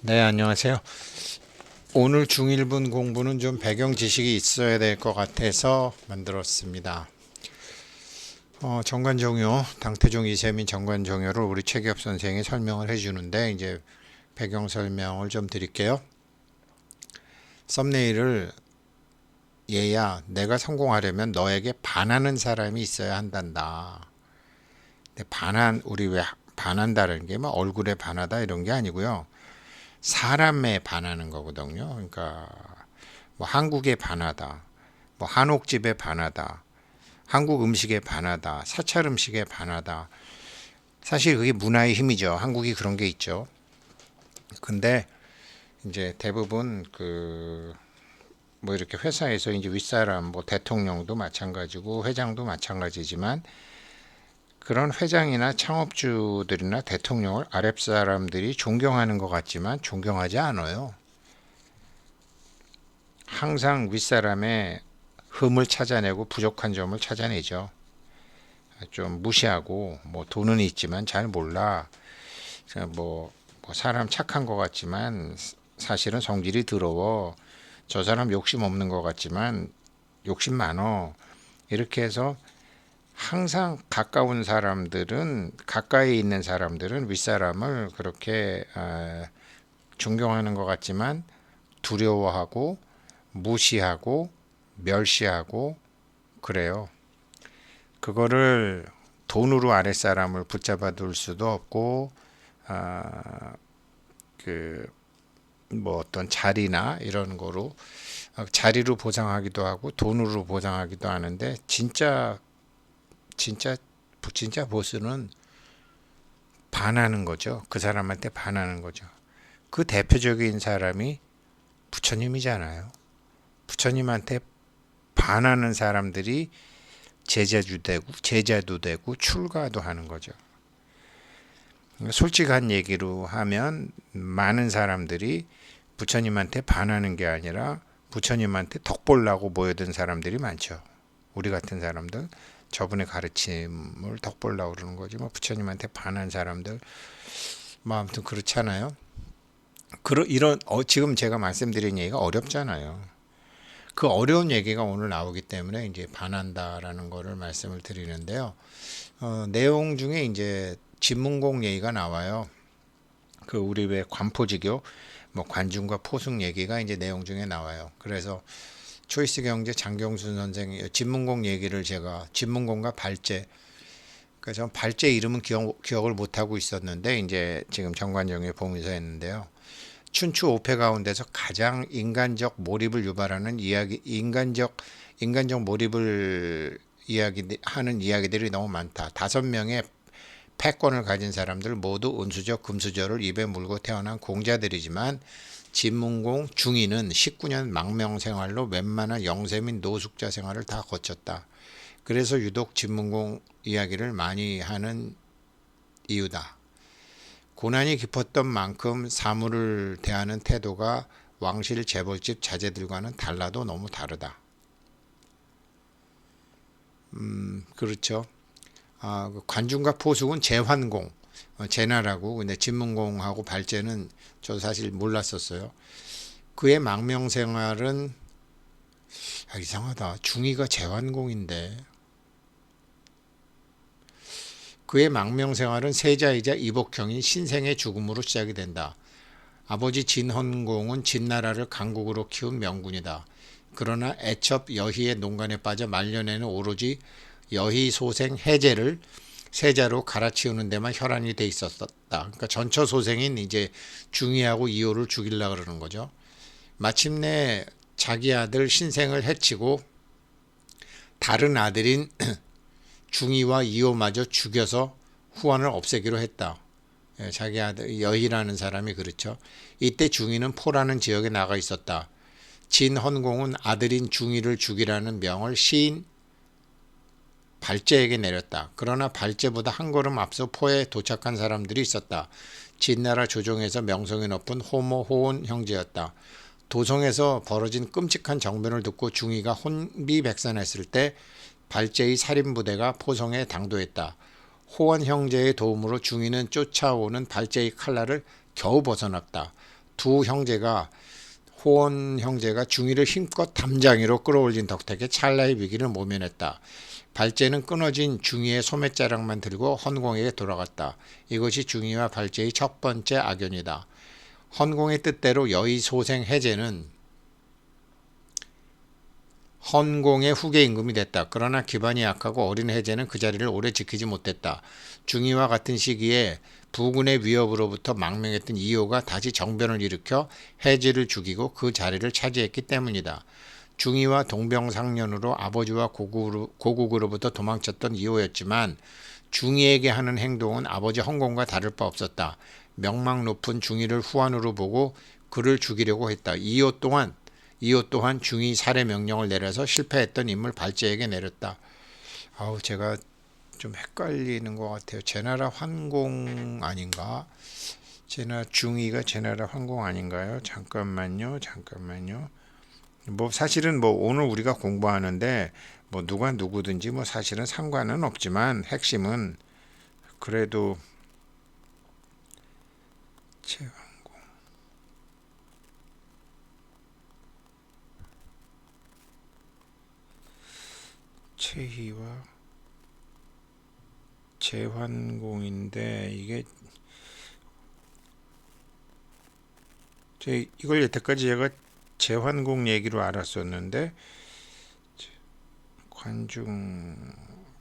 네, 안녕하세요. 오늘 중1분 공부는 좀 배경 지식이 있어야 될 것 같아서 만들었습니다. 정관종요, 당태종 이세민 정관종요를 우리 최기업 선생이 설명을 해주는데 이제 배경 설명을 좀 드릴게요. 썸네일을 얘야, 내가 성공하려면 너에게 반하는 사람이 있어야 한단다. 근데 우리 왜 반한다는 게 뭐 얼굴에 반하다 이런 게 아니고요. 사람에 반하는 거거든요. 그러니까 뭐 한국에 반하다, 뭐 한옥집에 반하다, 한국 음식에 반하다, 사찰 음식에 반하다. 사실 그게 문화의 힘이죠. 한국이 그런 게 있죠. 근데 이제 대부분 뭐 이렇게 회사에서 이제 윗사람 뭐 대통령도 마찬가지고 회장도 마찬가지지만 그런 회장이나 창업주들이나 대통령을 아랫사람들이 존경하는 것 같지만 존경하지 않아요. 항상 윗사람의 흠을 찾아내고 부족한 점을 찾아내죠. 좀 무시하고 뭐 돈은 있지만 잘 몰라. 뭐 사람 착한 것 같지만 사실은 성질이 더러워. 저 사람 욕심 없는 것 같지만 욕심 많어. 이렇게 해서 항상 가까이 있는 사람들은 윗사람을 그렇게 존경하는 것 같지만 두려워하고 무시하고 멸시하고 그래요. 그거를 돈으로 아랫사람을 붙잡아 둘 수도 없고 그 뭐 어떤 자리나 이런 거로 자리로 보상하기도 하고 돈으로 보상하기도 하는데 진짜 진짜 보스는 반하는 거죠. 그 사람한테 반하는 거죠. 그 대표적인 사람이 부처님이잖아요. 부처님한테 반하는 사람들이 제자도 되고 출가도 하는 거죠. 솔직한 얘기로 하면 많은 사람들이 부처님한테 반하는 게 아니라 부처님한테 덕보려고 모여든 사람들이 많죠. 우리 같은 사람들 저분의 가르침을 덕보려고 그러는 거지 뭐 부처님한테 반한 사람들 뭐 아무튼 그렇잖아요. 지금 제가 말씀드린 얘기가 어렵잖아요. 그 어려운 얘기가 오늘 나오기 때문에 이제 반한다라는 거를 말씀을 드리는데요. 내용 중에 이제 진문공 얘기가 나와요. 그 우리 왜 관포지교, 뭐 관중과 포승 얘기가 이제 내용 중에 나와요. 그래서 초이스 경제 장경순 선생의 진문공 얘기를 제가 진문공과 발제, 그래서 발제 이름은 기억을 못 하고 있었는데 이제 지금 정관정에 보면서 했는데요. 춘추 오패 가운데서 가장 인간적 몰입을 유발하는 인간적 몰입을 하는 이야기들이 너무 많다. 5명의 패권을 가진 사람들 모두 은수저 금수저를 입에 물고 태어난 공자들이지만 진문공 중인은 19년 망명 생활로 웬만한 영세 및 노숙자 생활을 다 거쳤다. 그래서 유독 진문공 이야기를 많이 하는 이유다. 고난이 깊었던 만큼 사물을 대하는 태도가 왕실 재벌집 자제들과는 달라도 너무 다르다. 그렇죠. 관중과 포숙은 제환공, 제나라고. 근데 진문공하고 발제는 저도 사실 몰랐었어요. 그의 망명 생활은 이상하다. 중이가 제환공인데 그의 망명 생활은 세자이자 이복형인 신생의 죽음으로 시작이 된다. 아버지 진헌공은 진나라를 강국으로 키운 명군이다. 그러나 애첩 여희의 농간에 빠져 말년에는 오로지 여희 소생 해제를 세자로 갈아치우는 데만 혈안이 돼 있었다. 그러니까 전처 소생인 이제 중이하고 이호를 죽이려고 그러는 거죠. 마침내 자기 아들 신생을 해치고 다른 아들인 중이와 이호마저 죽여서 후원을 없애기로 했다. 자기 아들 여희라는 사람이 그렇죠. 이때 중이는 포라는 지역에 나가 있었다. 진헌공은 아들인 중이를 죽이라는 명을 시인 발제에게 내렸다. 그러나 발제보다 한 걸음 앞서 포에 도착한 사람들이 있었다. 진나라 조정에서 명성이 높은 호모 호온 형제였다. 도성에서 벌어진 끔찍한 정변을 듣고 중이가 혼비백산했을 때 발제의 살인부대가 포성에 당도했다. 호원 형제의 도움으로 중이는 쫓아오는 발제의 칼날을 겨우 벗어났다. 두 형제가 호원 형제가 중위를 힘껏 담장이로 끌어올린 덕택에 찰나의 위기를 모면했다. 발제는 끊어진 중위의 소매자락만 들고 헌공에게 돌아갔다. 이것이 중위와 발제의 첫 번째 악연이다. 헌공의 뜻대로 여의 소생 해제는 헌공의 후계 임금이 됐다. 그러나 기반이 약하고 어린 해제는 그 자리를 오래 지키지 못했다. 중위와 같은 시기에 부군의 위협으로부터 망명했던 이효가 다시 정변을 일으켜 해제를 죽이고 그 자리를 차지했기 때문이다. 중위와 동병상련으로 아버지와 고국으로부터 도망쳤던 이효였지만 중위에게 하는 행동은 아버지 헌공과 다를 바 없었다. 명망 높은 중위를 후환으로 보고 그를 죽이려고 했다. 이효 또한 중위 살해 명령을 내려서 실패했던 인물 발제에게 내렸다. 제가 좀 헷갈리는 것 같아요. 제나라 환공 아닌가? 중위가 제나라 환공 아닌가요? 잠깐만요. 사실은 오늘 우리가 공부하는데 누가 누구든지 사실은 상관은 없지만 핵심은 그래도 최희와 제환공인데 이걸 여태까지 제가 제환공 얘기로 알았었는데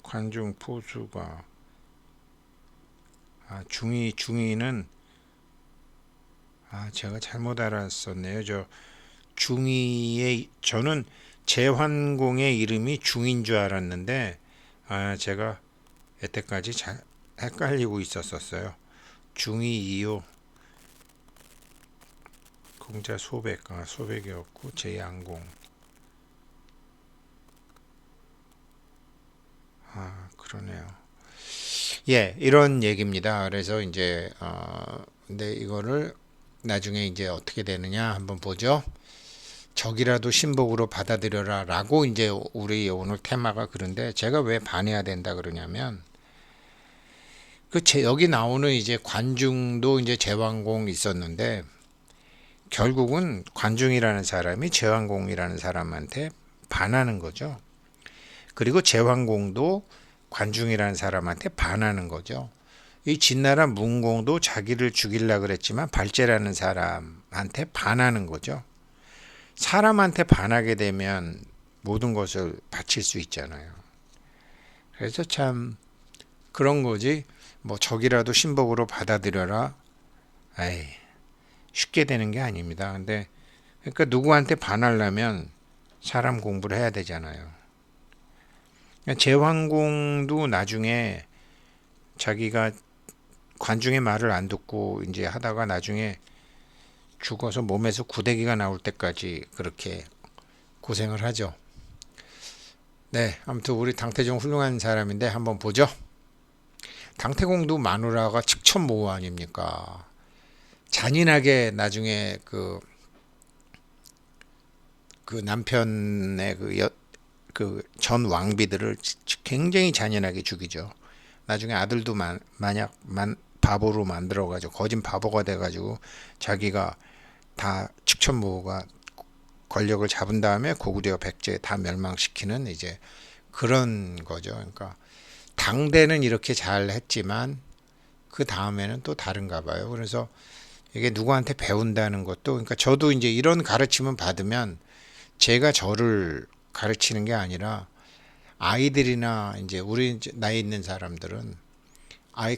관중 포수가 중위는 제가 잘못 알았었네요. 저는 제환공의 이름이 중인 줄 알았는데 제가 여태까지 잘 헷갈리고 있었어요. 중위 이호 공자 소백이었고 제양공 그러네요. 이런 얘기입니다. 그래서 이제 근데 이거를 나중에 이제 어떻게 되느냐 한번 보죠. 적이라도 신복으로 받아들여라 라고 이제 우리 오늘 테마가 그런데 제가 왜 반해야 된다 그러냐면 여기 나오는 이제 관중도 이제 제왕공 있었는데 결국은 관중이라는 사람이 제왕공이라는 사람한테 반하는 거죠. 그리고 제왕공도 관중이라는 사람한테 반하는 거죠. 이 진나라 문공도 자기를 죽이려고 그랬지만 발제라는 사람한테 반하는 거죠. 사람한테 반하게 되면 모든 것을 바칠 수 있잖아요. 그래서 참 그런 거지. 적이라도 신복으로 받아들여라. 쉽게 되는 게 아닙니다. 근데 그러니까 누구한테 반하려면 사람 공부를 해야 되잖아요. 제왕공도 나중에 자기가 관중의 말을 안 듣고 이제 하다가 나중에 죽어서 몸에서 구데기가 나올 때까지 그렇게 고생을 하죠. 아무튼 우리 당태종 훌륭한 사람인데 한번 보죠. 당태공도 마누라가 측천모후 아닙니까? 잔인하게 나중에 그 남편의 전 왕비들을 굉장히 잔인하게 죽이죠. 나중에 아들도 바보로 만들어가지고 거진 바보가 돼가지고 자기가 다 측천모후가 권력을 잡은 다음에 고구려 백제 다 멸망시키는 이제 그런 거죠. 그러니까 당대는 이렇게 잘 했지만 그 다음에는 또 다른가 봐요. 그래서 이게 누구한테 배운다는 것도 그러니까 저도 이제 이런 가르침을 받으면 제가 저를 가르치는 게 아니라 아이들이나 이제 우리 나이 있는 사람들은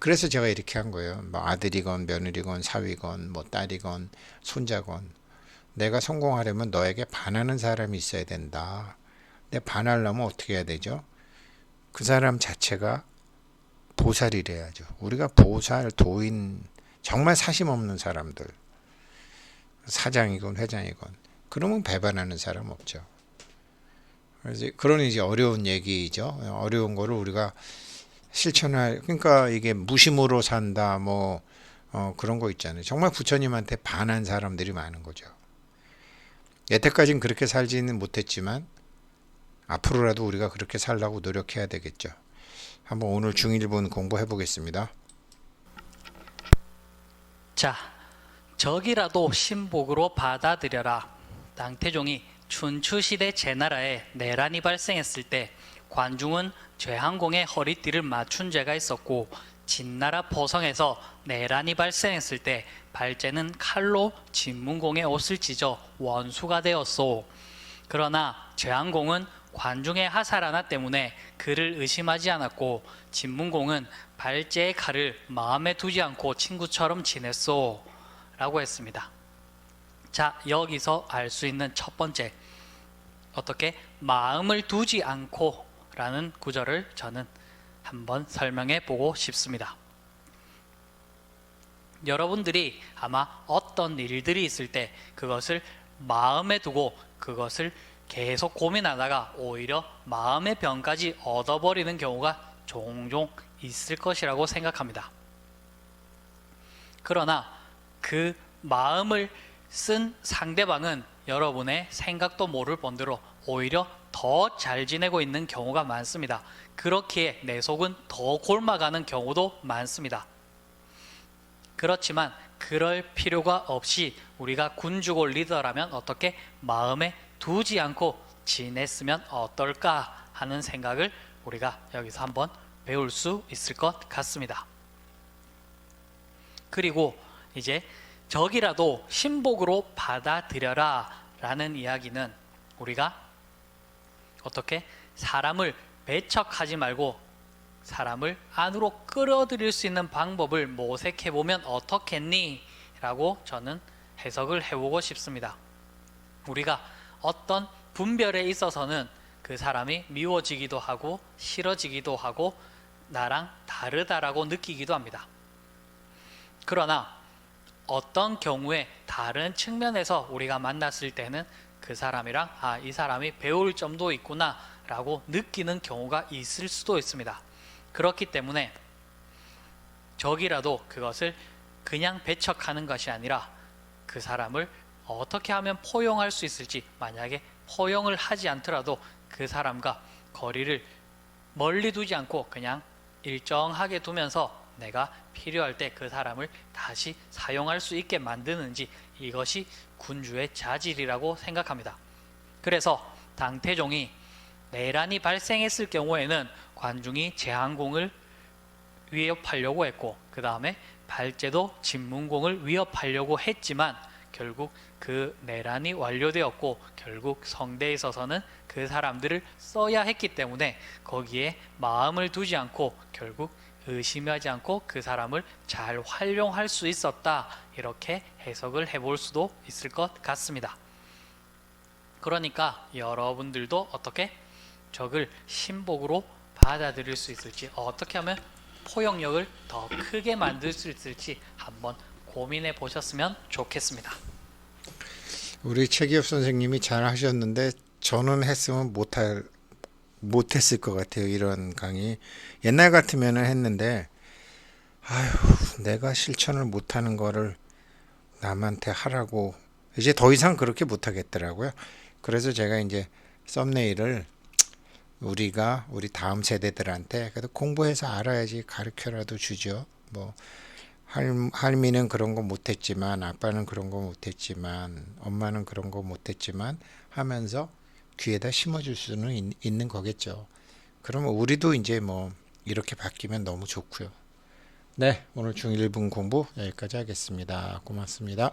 그래서 제가 이렇게 한 거예요. 아들이건 며느리건 사위건 딸이건 손자건 내가 성공하려면 너에게 반하는 사람이 있어야 된다. 근데 반하려면 어떻게 해야 되죠? 그 사람 자체가 보살이래야죠. 우리가 보살, 도인, 정말 사심 없는 사람들, 사장이건 회장이건 그러면 배반하는 사람 없죠. 그래서 그런 이제 어려운 얘기죠. 어려운 거를 우리가 그러니까 이게 무심으로 산다, 그런 거 있잖아요. 정말 부처님한테 반한 사람들이 많은 거죠. 여태까지는 그렇게 살지는 못했지만 앞으로라도 우리가 그렇게 살라고 노력해야 되겠죠. 한번 오늘 중일본 공부해 보겠습니다. 자, 적이라도 신복으로 받아들여라. 당태종이 춘추시대 제나라에 내란이 발생했을 때 관중은 죄항공의 허리띠를 맞춘 죄가 있었고, 진나라 포성에서 내란이 발생했을 때 발제는 칼로 진문공의 옷을 찢어 원수가 되었소. 그러나 죄항공은 관중의 하살 하나 때문에 그를 의심하지 않았고, 진문공은 발제의 칼을 마음에 두지 않고 친구처럼 지냈소 라고 했습니다. 자, 여기서 알 수 있는 첫 번째, 어떻게 마음을 두지 않고 라는 구절을 저는 한번 설명해 보고 싶습니다. 여러분들이 아마 어떤 일들이 있을 때 그것을 마음에 두고 그것을 계속 고민하다가 오히려 마음의 병까지 얻어버리는 경우가 종종 있을 것이라고 생각합니다. 그러나 그 마음을 쓴 상대방은 여러분의 생각도 모를 본대로 오히려 더 잘 지내고 있는 경우가 많습니다. 그렇기에 내 속은 더 곪아가는 경우도 많습니다. 그렇지만 그럴 필요가 없이 우리가 군주고 리더라면 어떻게 마음에 두지 않고 지냈으면 어떨까 하는 생각을 우리가 여기서 한번 배울 수 있을 것 같습니다. 그리고 이제 적이라도 신복으로 받아들여라 라는 이야기는 우리가 어떻게 사람을 배척하지 말고 사람을 안으로 끌어들일 수 있는 방법을 모색해 보면 어떻겠니? 라고 저는 해석을 해보고 싶습니다. 우리가 어떤 분별에 있어서는 그 사람이 미워지기도 하고 싫어지기도 하고 나랑 다르다라고 느끼기도 합니다. 그러나 어떤 경우에 다른 측면에서 우리가 만났을 때는 그 사람이랑 이 사람이 배울 점도 있구나 라고 느끼는 경우가 있을 수도 있습니다. 그렇기 때문에 적이라도 그것을 그냥 배척하는 것이 아니라 그 사람을 어떻게 하면 포용할 수 있을지, 만약에 포용을 하지 않더라도 그 사람과 거리를 멀리 두지 않고 그냥 일정하게 두면서 내가 필요할 때 그 사람을 다시 사용할 수 있게 만드는지, 이것이 군주의 자질이라고 생각합니다. 그래서 당태종이 내란이 발생했을 경우에는 관중이 제항공을 위협하려고 했고, 그 다음에 발제도 진문공을 위협하려고 했지만 결국 그 내란이 완료되었고 결국 성대에 있어서는 그 사람들을 써야 했기 때문에 거기에 마음을 두지 않고 결국 의심하지 않고 그 사람을 잘 활용할 수 있었다, 이렇게 해석을 해볼 수도 있을 것 같습니다. 그러니까 여러분들도 어떻게 적을 신복으로 받아들일 수 있을지, 어떻게 하면 포용력을 더 크게 만들 수 있을지 한번 고민해 보셨으면 좋겠습니다. 우리 최기업 선생님이 잘 하셨는데 저는 했으면 못했을 것 같아요. 이런 강의 옛날 같으면 했는데 내가 실천을 못하는 거를 남한테 하라고 이제 더 이상 그렇게 못하겠더라고요. 그래서 제가 이제 썸네일을 우리 다음 세대들한테 그래도 공부해서 알아야지 가르쳐라도 주죠. 뭐 할미는 그런 거 못했지만, 아빠는 그런 거 못했지만, 엄마는 그런 거 못했지만 하면서 귀에다 심어줄 수는 있는 거겠죠. 그러면 우리도 이제 뭐 이렇게 바뀌면 너무 좋고요. 네, 오늘 중1분 공부 여기까지 하겠습니다. 고맙습니다.